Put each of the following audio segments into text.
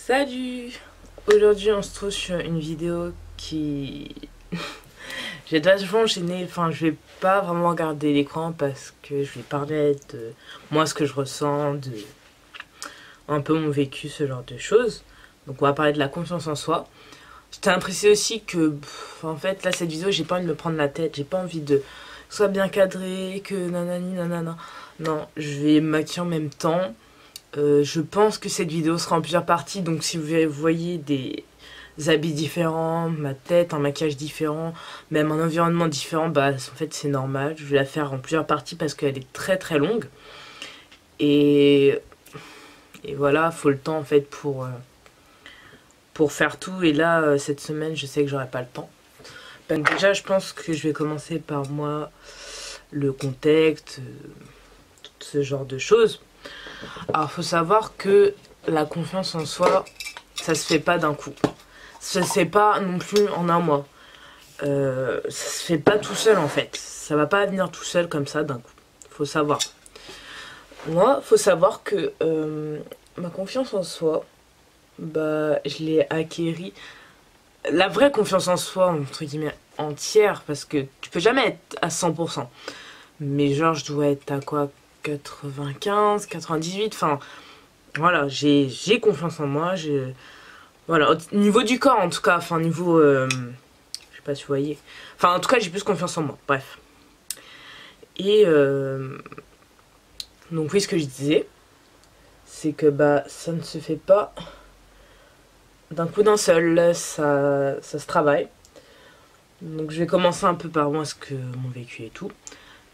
Salut! Aujourd'hui on se trouve sur une vidéo qui... J'ai vachement gêné, enfin je vais pas vraiment regarder l'écran parce que je vais parler de moi, ce que je ressens, de un peu mon vécu, ce genre de choses. Donc on va parler de la confiance en soi. Je tiens à préciser aussi que, en fait, là cette vidéo j'ai pas envie de me prendre la tête, j'ai pas envie de soit bien cadré, que nanani nanana. Non, je vais me maquiller en même temps. Je pense que cette vidéo sera en plusieurs parties, donc si vous voyez des habits différents, ma tête, un maquillage différent, même un environnement différent, bah en fait c'est normal. Je vais la faire en plusieurs parties parce qu'elle est très très longue. Et voilà, faut le temps en fait pour faire tout. Et là, cette semaine, je sais que j'aurai pas le temps. Donc déjà, je pense que je vais commencer par moi, le contexte, tout ce genre de choses. Alors, faut savoir que la confiance en soi, ça se fait pas d'un coup. Ça se fait pas non plus en un mois. Ça se fait pas tout seul en fait. Ça va pas venir tout seul comme ça d'un coup. Faut savoir. Moi, faut savoir que ma confiance en soi, bah, je l'ai acquérie. La vraie confiance en soi, entre guillemets, entière, parce que tu peux jamais être à 100%. Mais genre, je dois être à quoi, 95, 98, enfin... Voilà, j'ai confiance en moi. Voilà, au niveau du corps en tout cas, enfin niveau... je sais pas si vous voyez. Enfin en tout cas j'ai plus confiance en moi, bref. Et donc oui, ce que je disais, c'est que bah ça ne se fait pas d'un coup d'un seul, ça se travaille. Donc je vais commencer un peu par moi, ce que mon vécu et tout.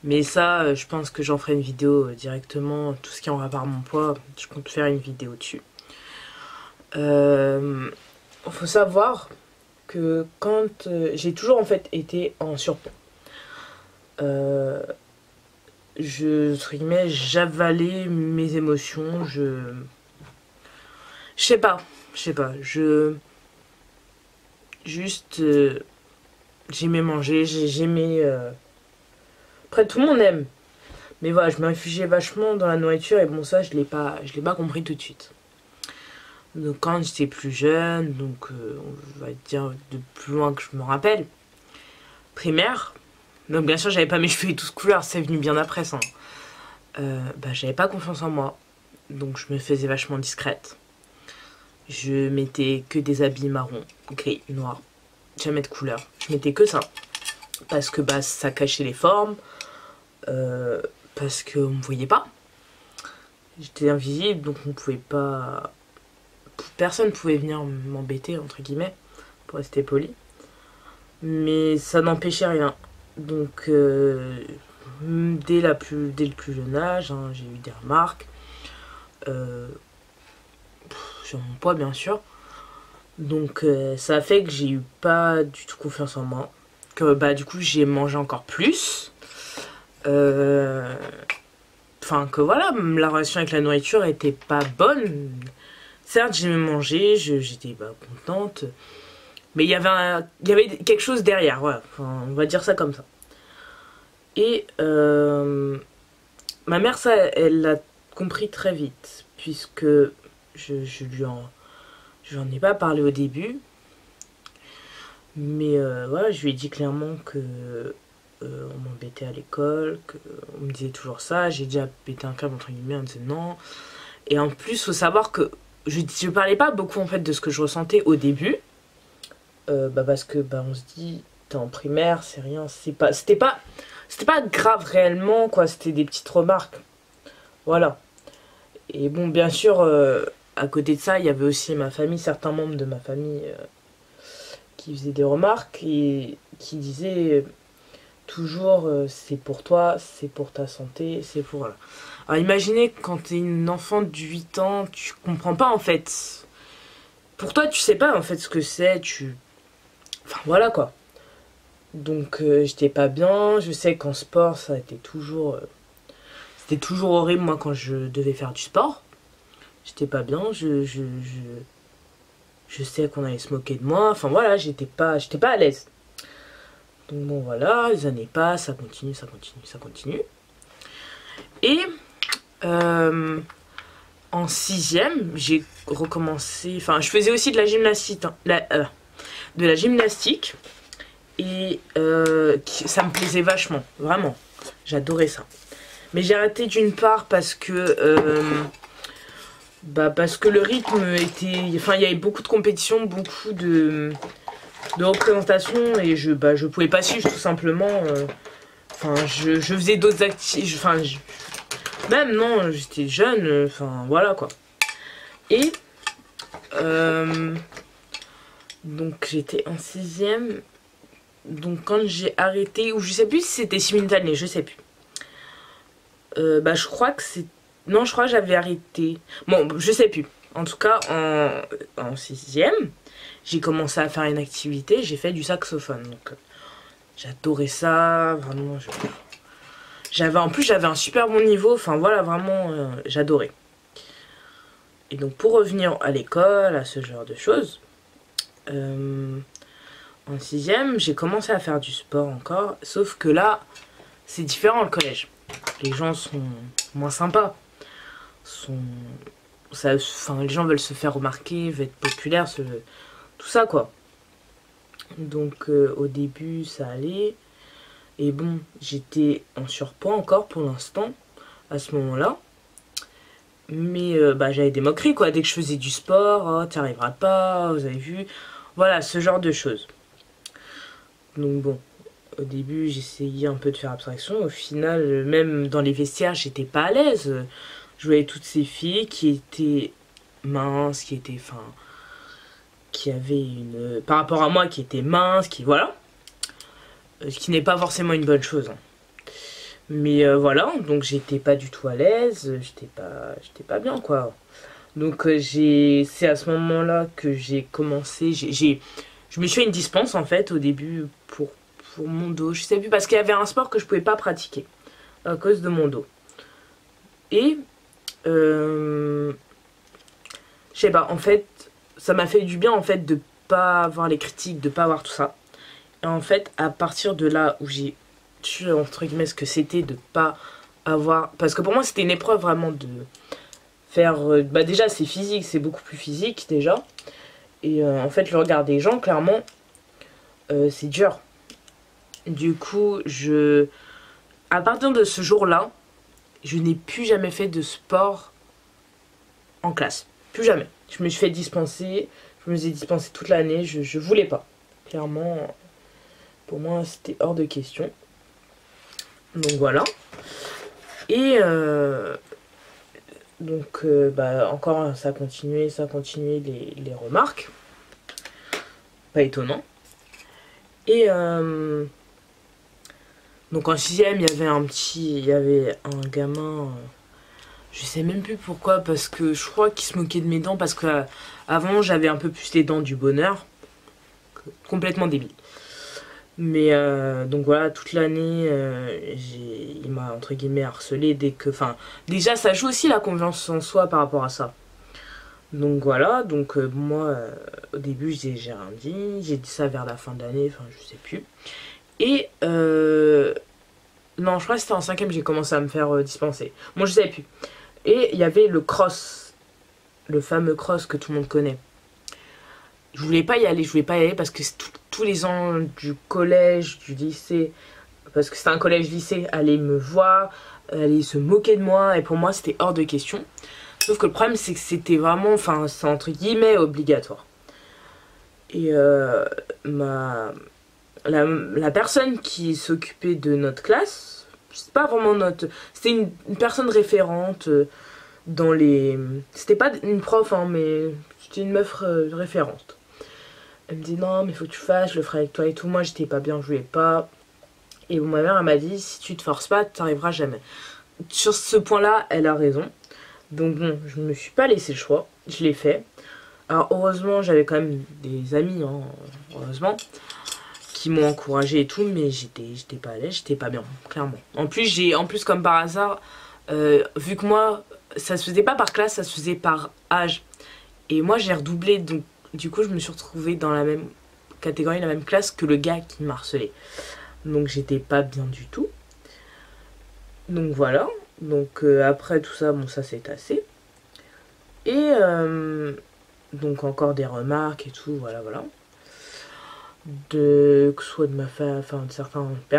Mais ça, je pense que j'en ferai une vidéo directement, tout ce qui est en rapport à mon poids, je compte faire une vidéo dessus. Faut savoir que quand j'ai toujours en fait été en surpoids, entre guillemets, j'avalais mes émotions, je sais pas, juste j'aimais manger, j'aimais après tout le monde aime, mais voilà, je me réfugiais vachement dans la nourriture. Et bon, ça je l'ai pas compris tout de suite. Donc quand j'étais plus jeune, donc on va dire de plus loin que je me rappelle, primaire, donc bien sûr j'avais pas mes cheveux et tout ce couleur, c'est venu bien après ça. Bah j'avais pas confiance en moi, donc je me faisais vachement discrète. Je mettais que des habits marron, gris, noir, jamais de couleur. Je mettais que ça, parce que bah ça cachait les formes, parce qu'on me voyait pas. J'étais invisible, donc on pouvait pas... Personne pouvait venir m'embêter, entre guillemets, pour rester poli. Mais ça n'empêchait rien. Donc, dès le plus jeune âge, hein, j'ai eu des remarques. Sur mon poids, bien sûr. Donc, ça a fait que j'ai eu pas du tout confiance en moi. Que, bah, du coup, j'ai mangé encore plus. Enfin, que voilà, la relation avec la nourriture était pas bonne. Certes, j'aimais manger, j'étais bah, contente. Mais il y avait quelque chose derrière, voilà. Enfin, on va dire ça comme ça. Et ma mère, ça, elle l'a compris très vite, puisque je lui en ai pas parlé au début. Mais voilà, je lui ai dit clairement que on m'embêtait à l'école, qu'on me disait toujours ça. J'ai déjà pété un câble entre guillemets, on me disait non. Et en plus, faut savoir que je parlais pas beaucoup en fait de ce que je ressentais au début. Bah parce que bah on se dit, t'es en primaire, c'est rien, c'était pas grave réellement quoi, c'était des petites remarques, voilà. Et bon, bien sûr, à côté de ça, il y avait aussi ma famille, certains membres de ma famille qui faisaient des remarques et qui disaient toujours c'est pour toi, c'est pour ta santé, c'est pour... Voilà. Alors imaginez quand t'es une enfant de 8 ans, tu comprends pas en fait. Pour toi, tu sais pas en fait ce que c'est, Enfin voilà quoi. Donc j'étais pas bien, je sais qu'en sport ça a été toujours... C'était toujours horrible moi quand je devais faire du sport. J'étais pas bien, je sais qu'on allait se moquer de moi, enfin voilà, j'étais pas à l'aise. Donc bon voilà, les années passent, ça continue. Et en sixième, j'ai recommencé... Enfin, je faisais aussi de la gymnastique. Hein, de la gymnastique. Et ça me plaisait vachement, vraiment. J'adorais ça. Mais j'ai arrêté d'une part parce que... parce que le rythme était... Enfin, il y avait beaucoup de compétitions, beaucoup de représentation. Et je pouvais pas suivre, tout simplement. Enfin, je faisais d'autres activités. Enfin, même, non, j'étais jeune. Enfin, voilà, quoi. Et... donc, j'étais en sixième... Donc quand j'ai arrêté, ou je sais plus si c'était simultané, je sais plus. Je crois que c'est... Non, je crois que j'avais arrêté. Bon, je sais plus. En tout cas, en sixième, j'ai commencé à faire une activité, j'ai fait du saxophone. Donc j'adorais ça, vraiment. En plus, j'avais un super bon niveau, enfin voilà, vraiment, j'adorais. Et donc pour revenir à l'école, à ce genre de choses... En sixième, j'ai commencé à faire du sport encore, sauf que là, c'est différent le collège. Les gens sont moins sympas. Les gens veulent se faire remarquer, veulent être populaires, tout ça quoi. Donc au début, ça allait. Et bon, j'étais en surpoids encore pour l'instant, à ce moment-là. Mais j'avais des moqueries quoi, dès que je faisais du sport, oh, t'y arriveras pas, vous avez vu. Voilà, ce genre de choses. Donc bon, au début j'essayais un peu de faire abstraction. Au final, même dans les vestiaires, j'étais pas à l'aise. Je voyais toutes ces filles qui étaient minces, qui avaient une... Par rapport à moi, qui étaient minces, voilà. Ce qui n'est pas forcément une bonne chose. Hein. Mais voilà, donc j'étais pas du tout à l'aise, j'étais pas bien quoi. Donc c'est à ce moment-là que j'ai commencé, je me suis fait une dispense en fait au début pour mon dos. Je sais plus parce qu'il y avait un sport que je pouvais pas pratiquer à cause de mon dos. Et je sais pas, en fait, ça m'a fait du bien en fait de pas avoir les critiques, de pas avoir tout ça. Et en fait, à partir de là où j'ai su entre guillemets ce que c'était de pas avoir, parce que pour moi c'était une épreuve vraiment de faire, déjà c'est physique, c'est beaucoup plus physique déjà. Et en fait, le regard des gens, clairement, c'est dur. Du coup, à partir de ce jour-là, je n'ai plus jamais fait de sport en classe. Plus jamais. Je me suis fait dispenser. Je me suis dispensé toute l'année. Je voulais pas. Clairement, pour moi, c'était hors de question. Donc voilà. Et donc, encore, ça a continué les remarques. Pas étonnant. Et donc en sixième, il y avait un gamin, je sais même plus pourquoi, parce que je crois qu'il se moquait de mes dents, parce que avant j'avais un peu plus les dents du bonheur, complètement débile. Mais donc voilà, toute l'année, il m'a entre guillemets harcelé déjà ça joue aussi la confiance en soi par rapport à ça. Donc voilà, donc moi au début j'ai rien dit, j'ai dit ça vers la fin de l'année, enfin je sais plus. Et non, je crois que c'était en cinquième que j'ai commencé à me faire dispenser. Moi je savais plus. Et il y avait le cross, le fameux cross que tout le monde connaît. Je voulais pas y aller parce que tous les ans du collège, du lycée, parce que c'était un collège-lycée, allaient me voir, allaient se moquer de moi, et pour moi c'était hors de question. Sauf que le problème c'est que c'était vraiment, enfin c'est entre guillemets obligatoire. Et la personne qui s'occupait de notre classe, c'est pas vraiment c'était une personne référente dans les... C'était pas une prof hein, mais c'était une meuf référente. Elle me dit non mais faut que tu fasses, je le ferai avec toi et tout. Moi j'étais pas bien, je voulais pas. Et ma mère elle m'a dit si tu te forces pas, tu n'arriveras jamais. Sur ce point là elle a raison. Donc bon, je me suis pas laissé le choix, je l'ai fait. Alors heureusement j'avais quand même des amis, hein, heureusement, qui m'ont encouragé et tout, mais j'étais pas à l'aise, j'étais pas bien, clairement. En plus comme par hasard, vu que moi, ça se faisait pas par classe, ça se faisait par âge. Et moi j'ai redoublé, donc du coup je me suis retrouvée dans la même catégorie, la même classe que le gars qui m'a harcelé. Donc j'étais pas bien du tout. Donc voilà. Donc après tout ça, bon ça s'est tassé. Et donc encore des remarques et tout, voilà, voilà. Que ce soit de ma famille, enfin de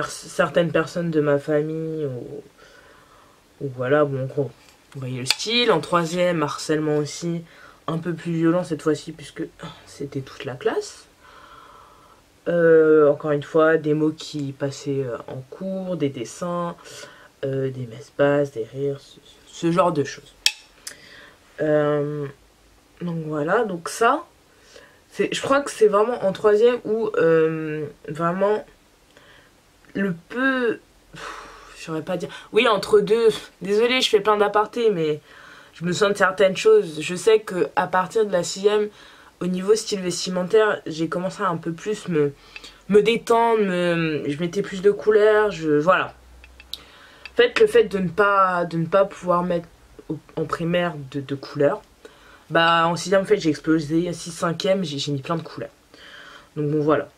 certaines personnes de ma famille, ou voilà, bon, en gros. Vous voyez le style. En troisième, harcèlement aussi, un peu plus violent cette fois-ci, puisque c'était toute la classe. Encore une fois, des mots qui passaient en cours, des dessins, des messes basses, des rires, ce genre de choses. Donc voilà, donc ça, je crois que c'est vraiment en troisième où vraiment le peu... Je saurais pas dire... Oui, entre deux... Désolée, je fais plein d'apartés, mais je me sens de certaines choses. Je sais qu'à partir de la sixième, au niveau style vestimentaire, j'ai commencé à un peu plus me détendre, je mettais plus de couleurs, voilà. En fait, le fait de ne pas pouvoir mettre en primaire de couleurs, bah en sixième, en fait, j'ai explosé. 6 cinquième, j'ai mis plein de couleurs. Donc bon, voilà.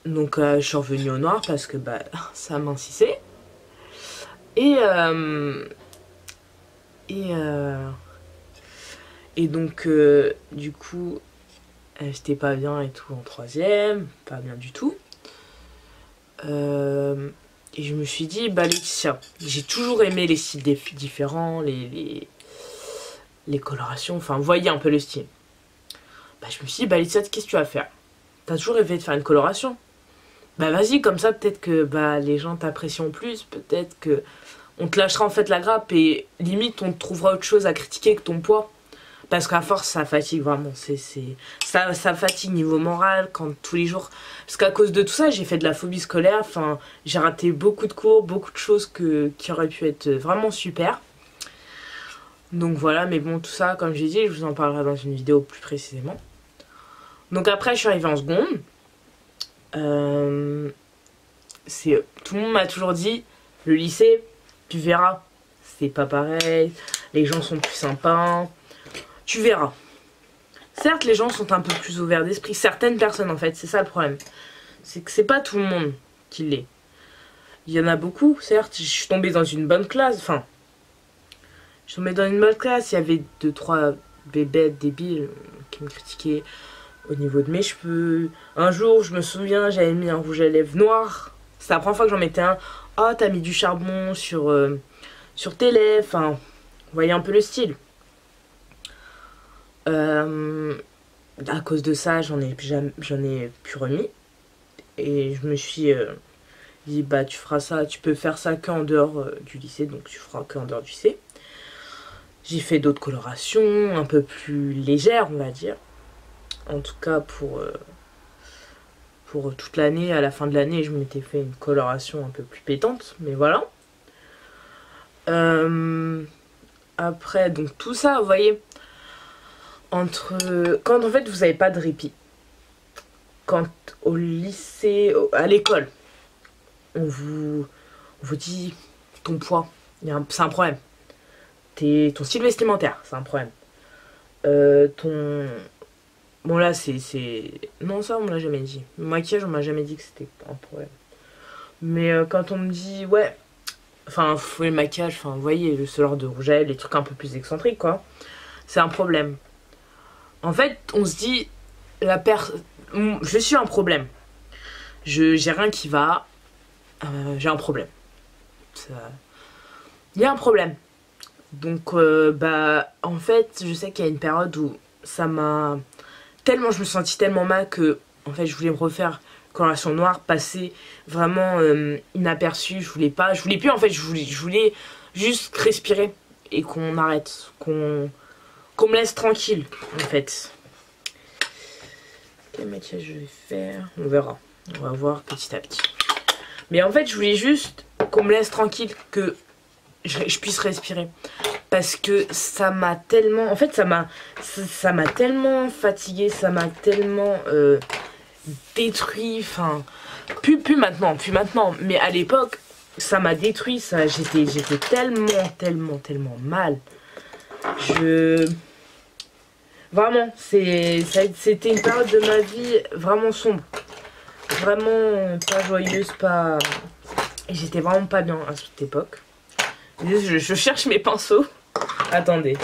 Donc je suis revenue au noir parce que bah ça m'insistait. Et donc du coup j'étais pas bien et tout en troisième, pas bien du tout. Et je me suis dit, bah Laetitia, j'ai toujours aimé les styles différents, les colorations, enfin vous voyez un peu le style. Bah je me suis dit, bah Laetitia, qu'est-ce que tu vas faire? T'as toujours rêvé de faire une coloration? Bah vas-y, comme ça peut-être que bah les gens t'apprécient plus, peut-être que on te lâchera en fait la grappe et limite on te trouvera autre chose à critiquer que ton poids. Parce qu'à force ça fatigue vraiment, ça fatigue niveau moral quand tous les jours... Parce qu'à cause de tout ça j'ai fait de la phobie scolaire, enfin j'ai raté beaucoup de cours, beaucoup de choses qui auraient pu être vraiment super. Donc voilà, mais bon tout ça comme j'ai dit, je vous en parlerai dans une vidéo plus précisément. Donc après je suis arrivée en seconde. Tout le monde m'a toujours dit, le lycée, tu verras, c'est pas pareil, les gens sont plus sympas, tu verras. Certes, les gens sont un peu plus ouverts d'esprit, certaines personnes en fait, c'est ça le problème. C'est que c'est pas tout le monde qui l'est. Il y en a beaucoup, certes, je suis tombée dans une bonne classe, enfin, je suis tombée dans une bonne classe, il y avait 2-3 bébêtes débiles qui me critiquaient au niveau de mes cheveux. Un jour, je me souviens, j'avais mis un rouge à lèvres noir. C'est la première fois que j'en mettais un. Oh, t'as mis du charbon sur tes lèvres. Enfin, vous voyez un peu le style. À cause de ça, j'en ai plus remis. Et je me suis dit, bah tu feras ça, tu peux faire ça qu'en dehors du lycée. Donc tu feras qu'en dehors du lycée. J'ai fait d'autres colorations, un peu plus légères, on va dire. En tout cas pour toute l'année, à la fin de l'année, je m'étais fait une coloration un peu plus pétante, mais voilà. Après, donc tout ça, vous voyez, quand en fait vous n'avez pas de répit, quand au lycée, à l'école, on vous dit ton poids, c'est un problème. Ton style vestimentaire, c'est un problème. Bon là non ça on me l'a jamais dit. Le maquillage on m'a jamais dit que c'était un problème. Mais quand on me dit ouais, enfin le maquillage, enfin vous voyez ce genre de rouge à lèvres, les trucs un peu plus excentriques quoi, c'est un problème. En fait on se dit je suis un problème. J'ai rien qui va, j'ai un problème. Il y a un problème. Donc bah en fait je sais qu'il y a une période où ça m'a tellement, je me sentis tellement mal que en fait je voulais me refaire coloration noire, passer vraiment inaperçu. Je voulais plus en fait, je voulais juste respirer et qu'on arrête, qu'on me laisse tranquille en fait. Quel maquillage je vais faire, on verra, on va voir petit à petit. Mais en fait je voulais juste qu'on me laisse tranquille, que je puisse respirer. Parce que ça m'a tellement... En fait, ça m'a tellement fatiguée, ça m'a tellement détruit. Enfin, plus maintenant. Mais à l'époque, ça m'a détruit. J'étais tellement mal. Vraiment, c'était une période de ma vie vraiment sombre. Vraiment pas joyeuse, pas... J'étais vraiment pas bien à cette époque. Je cherche mes pinceaux. Attendez.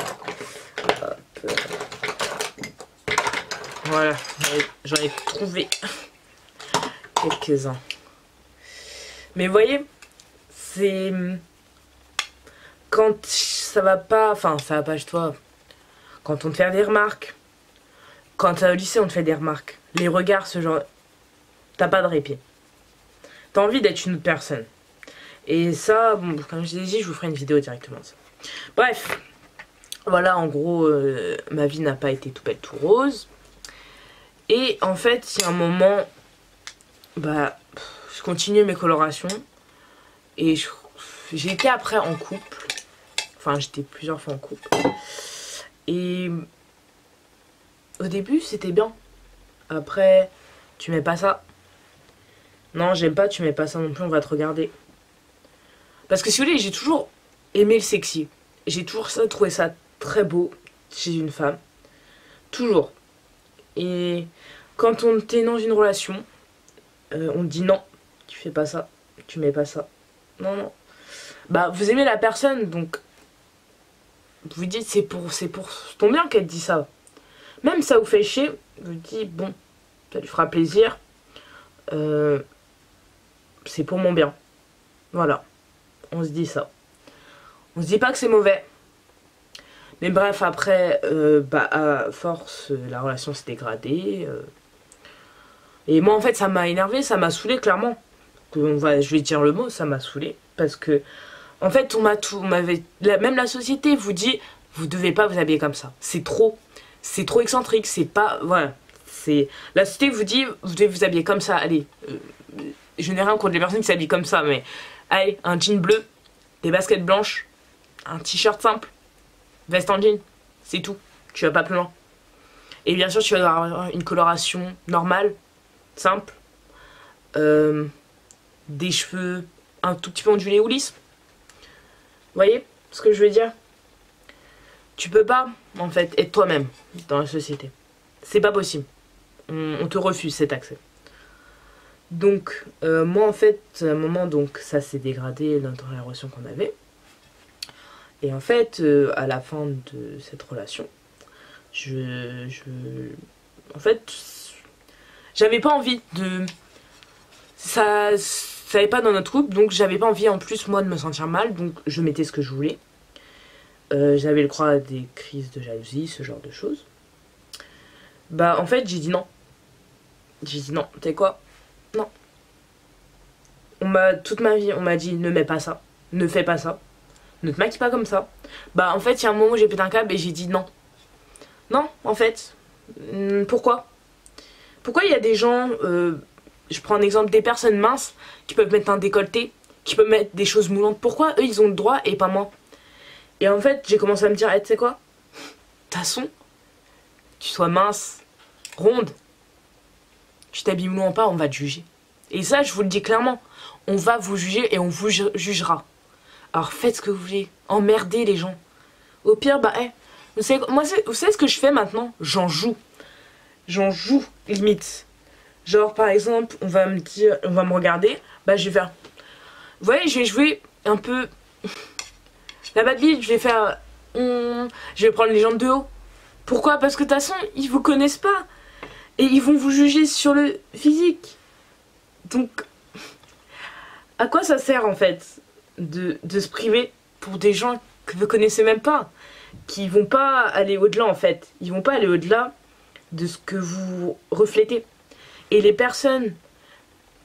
Voilà, j'en ai trouvé quelques-uns. Mais vous voyez, c'est quand ça va pas, enfin ça va pas chez toi, quand on te fait des remarques, quand t'es au lycée on te fait des remarques, les regards, ce genre, t'as pas de répit. T'as envie d'être une autre personne. Et ça, bon, comme je l'ai dit, je vous ferai une vidéo directement de ça. Bref, voilà, en gros, ma vie n'a pas été tout belle, tout rose. Et en fait, il y a un moment, bah, je continue mes colorations. Et j'ai été après en couple. Enfin, j'étais plusieurs fois en couple. Et au début, c'était bien. Après, tu mets pas ça. Non, j'aime pas, tu mets pas ça non plus, on va te regarder. Parce que si vous voulez, j'ai toujours aimé le sexy. J'ai toujours trouvé ça très beau chez une femme. Toujours. Et quand on est dans une relation, on te dit non, tu fais pas ça, tu mets pas ça. Non, non. Bah, vous aimez la personne, donc vous vous dites c'est pour ton bien qu'elle dit ça. Même ça vous fait chier, vous dites bon, ça lui fera plaisir. C'est pour mon bien. Voilà. On se dit ça. On se dit pas que c'est mauvais. Mais bref, après, bah, à force, la relation s'est dégradée. Et moi, en fait, ça m'a énervé, ça m'a saoulé, clairement. Je vais dire le mot, ça m'a saoulé. Parce que, en fait, même la société vous dit, vous devez pas vous habiller comme ça. C'est trop excentrique, c'est pas, voilà. La société vous dit, vous devez vous habiller comme ça. Allez, je n'ai rien contre les personnes qui s'habillent comme ça, mais allez, un jean bleu, des baskets blanches, un t-shirt simple, veste en jean, c'est tout. Tu vas pas plus loin. Et bien sûr, tu vas avoir une coloration normale, simple, des cheveux un tout petit peu ondulés ou lisses. Vous voyez ce que je veux dire? Tu peux pas, en fait, être toi-même dans la société. C'est pas possible. On te refuse cet accès. Donc, moi, en fait, à un moment, donc, ça s'est dégradé dans la relation qu'on avait. Et en fait, à la fin de cette relation, en fait, j'avais pas envie de... Ça allait pas dans notre couple, donc j'avais pas envie, en plus, moi, de me sentir mal. Donc, je mettais ce que je voulais. J'avais le droit à des crises de jalousie, ce genre de choses. Bah, en fait, j'ai dit non. J'ai dit non, tu sais quoi? Non. Toute ma vie, on m'a dit ne mets pas ça, ne fais pas ça, ne te maquille pas comme ça. Bah, en fait, il y a un moment où j'ai pété un câble et j'ai dit non. Non, en fait. Pourquoi? Pourquoi il y a des gens, je prends un exemple, des personnes minces qui peuvent mettre un décolleté, qui peuvent mettre des choses moulantes? Pourquoi eux, ils ont le droit et pas moi? Et en fait, j'ai commencé à me dire, tu sais quoi? De toute façon, tu sois mince, ronde, tu t'habilles moulant ou pas, on va te juger. Et ça, je vous le dis clairement, on va vous juger et on vous jugera. Alors faites ce que vous voulez, emmerdez les gens. Au pire, bah, vous savez ce que je fais maintenant? J'en joue. J'en joue, limite. Genre, par exemple, on va me regarder, bah, je vais faire... Vous voyez, je vais jouer un peu... La bad bitch, je vais faire... Je vais prendre les jambes de haut. Pourquoi? Parce que de toute façon, ils vous connaissent pas. Et ils vont vous juger sur le physique. Donc, à quoi ça sert en fait de se priver pour des gens que vous connaissez même pas? Qui vont pas aller au-delà en fait. Ils vont pas aller au-delà de ce que vous reflétez. Et les personnes,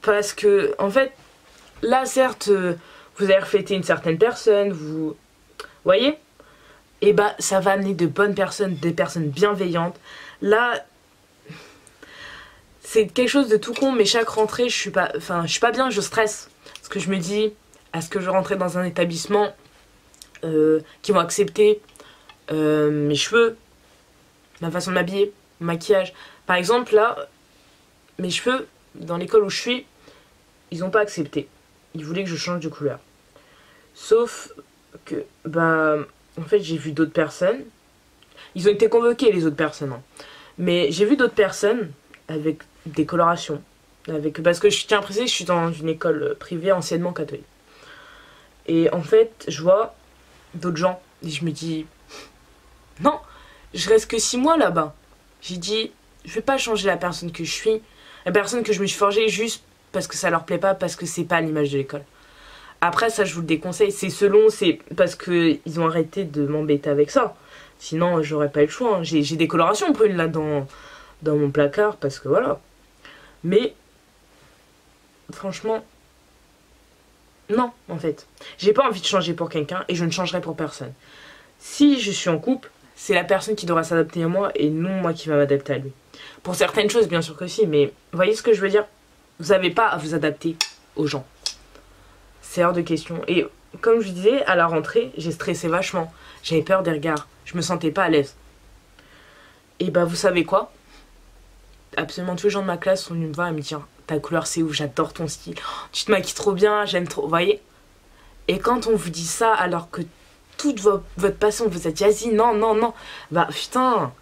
parce que en fait, là certes, vous avez reflété une certaine personne, vous voyez? Et bah ça va amener de bonnes personnes, des personnes bienveillantes. Là, c'est quelque chose de tout con, mais chaque rentrée, je suis pas bien, je stresse. Parce que je me dis, est-ce que je rentrais dans un établissement qui vont accepter mes cheveux, ma façon de m'habiller, mon maquillage. Par exemple, là, mes cheveux, dans l'école où je suis, ils n'ont pas accepté. Ils voulaient que je change de couleur. Sauf que, bah, en fait, j'ai vu d'autres personnes. Ils ont été convoqués, les autres personnes. Hein. Mais j'ai vu d'autres personnes avec des colorations. Parce que je tiens à préciser, je suis dans une école privée anciennement catholique. Et en fait, je vois d'autres gens. Et je me dis, non, je reste que 6 mois là-bas. J'ai dit, je vais pas changer la personne que je suis, la personne que je me suis forgée juste parce que ça leur plaît pas, parce que c'est pas l'image de l'école. Après, ça, je vous le déconseille. C'est c'est parce qu'ils ont arrêté de m'embêter avec ça. Sinon, j'aurais pas eu le choix. Hein. J'ai des colorations brunes là dans mon placard, parce que voilà. Mais, franchement, non, en fait. J'ai pas envie de changer pour quelqu'un et je ne changerai pour personne. Si je suis en couple, c'est la personne qui devra s'adapter à moi et non moi qui va m'adapter à lui. Pour certaines choses, bien sûr que si, mais vous voyez ce que je veux dire? Vous n'avez pas à vous adapter aux gens. C'est hors de question. Et comme je vous disais, à la rentrée, j'ai stressé vachement. J'avais peur des regards. Je me sentais pas à l'aise. Et bah, vous savez quoi? Absolument tous les gens de ma classe sont venus me voir et me dire ta couleur c'est ouf, j'adore ton style. Oh, tu te maquilles trop bien, j'aime trop. Vous voyez? Et quand on vous dit ça alors que toute votre passion, vous êtes Yazi, non, non, non. Bah putain,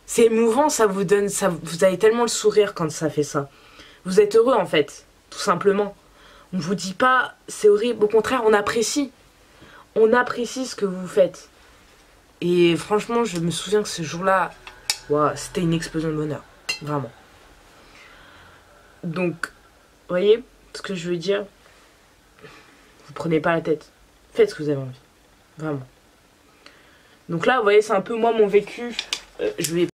c'est émouvant, ça vous donne. Vous avez tellement le sourire quand ça fait ça. Vous êtes heureux en fait, tout simplement. On ne vous dit pas c'est horrible, au contraire, on apprécie. On apprécie ce que vous faites. Et franchement, je me souviens que ce jour-là, wow, c'était une explosion de bonheur. Vraiment. Donc, vous voyez ce que je veux dire? Vous prenez pas la tête. Faites ce que vous avez envie. Vraiment. Donc là, vous voyez, c'est un peu moi mon vécu. Je vais